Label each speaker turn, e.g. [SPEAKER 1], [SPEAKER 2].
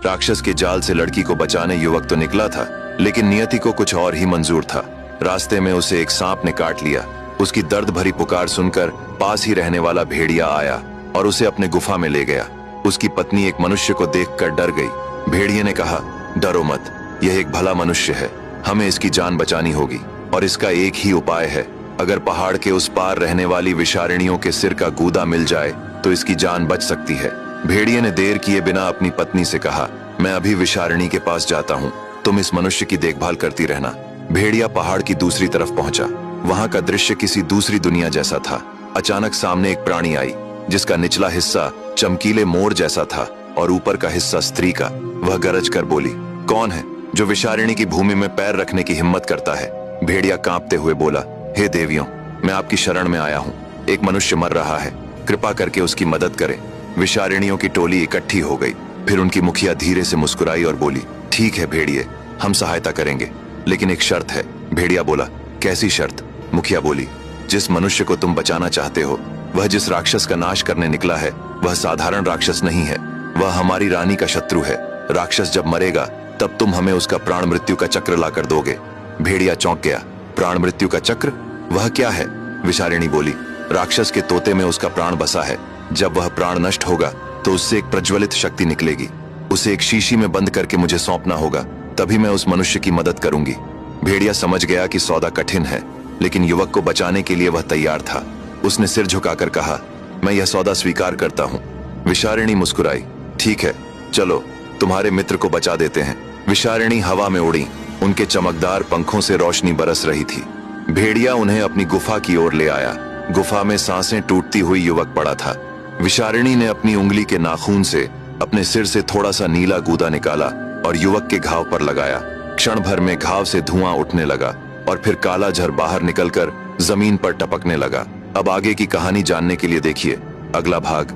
[SPEAKER 1] राक्षस के जाल से लड़की को बचाने युवक तो निकला था, लेकिन नियति को कुछ और ही मंजूर था। रास्ते में उसे एक सांप ने काट लिया। उसकी दर्द भरी पुकार सुनकर पास ही रहने वाला भेड़िया आया और उसे अपने गुफा में ले गया। उसकी पत्नी एक मनुष्य को देखकर डर गई। भेड़िए ने कहा, डरो मत, यह एक भला मनुष्य है, हमें इसकी जान बचानी होगी और इसका एक ही उपाय है। अगर पहाड़ के उस पार रहने वाली विषारिणियों के सिर का गूदा मिल जाए तो इसकी जान बच सकती है। भेड़िए ने देर किए बिना अपनी पत्नी से कहा, मैं अभी विषारिणी के पास जाता हूँ, तुम इस मनुष्य की देखभाल करती रहना। भेड़िया पहाड़ की दूसरी तरफ पहुंचा। वहां का दृश्य किसी दूसरी दुनिया जैसा था। अचानक सामने एक प्राणी आई जिसका निचला हिस्सा चमकीले मोर जैसा था और ऊपर का हिस्सा स्त्री का। वह गरज कर बोली, कौन है जो विषारिणी की भूमि में पैर रखने की हिम्मत करता है? भेड़िया कांपते हुए बोला, हे देवियों, मैं आपकी शरण में आया हूँ। एक मनुष्य मर रहा है, कृपा करके उसकी मदद करें। विषारिणियों की टोली इकट्ठी हो गई। फिर उनकी मुखिया धीरे से मुस्कुराई और बोली, ठीक है भेड़िए, हम सहायता करेंगे, लेकिन एक शर्त है। भेड़िया बोला, कैसी शर्त? मुखिया बोली, जिस मनुष्य को तुम बचाना चाहते हो, वह जिस राक्षस का नाश करने निकला है, वह साधारण राक्षस नहीं है, वह हमारी रानी का शत्रु है। राक्षस जब मरेगा तब तुम हमें उसका प्राण मृत्यु का चक्र लाकर दोगे। भेड़िया चौंक गया। प्राण मृत्यु का चक्र? वह क्या है? विषारिणी बोली, राक्षस के तोते में उसका प्राण बसा है। जब वह प्राण नष्ट होगा तो उससे एक प्रज्वलित शक्ति निकलेगी। उसे एक शीशी में बंद करके मुझे सौंपना होगा, तभी मैं उस मनुष्य की मदद करूंगी। भेड़िया समझ गया कि सौदा कठिन है, लेकिन युवक को बचाने के लिए वह तैयार था। उसने सिर झुकाकर कहा, मैं यह सौदा स्वीकार करता हूँ। विषारिणी मुस्कुराई, ठीक है, चलो तुम्हारे मित्र को बचा देते हैं। विषारिणी हवा में उड़ी। उनके चमकदार पंखों से रोशनी बरस रही थी। भेड़िया उन्हें अपनी गुफा की ओर ले आया। गुफा में सांसें टूटती हुई युवक पड़ा था। विषारिणी ने अपनी उंगली के नाखून से अपने सिर से थोड़ा सा नीला गूदा निकाला और युवक के घाव पर लगाया। क्षण भर में घाव से धुआं उठने लगा और फिर काला झर बाहर निकलकर जमीन पर टपकने लगा। अब आगे की कहानी जानने के लिए देखिए अगला भाग।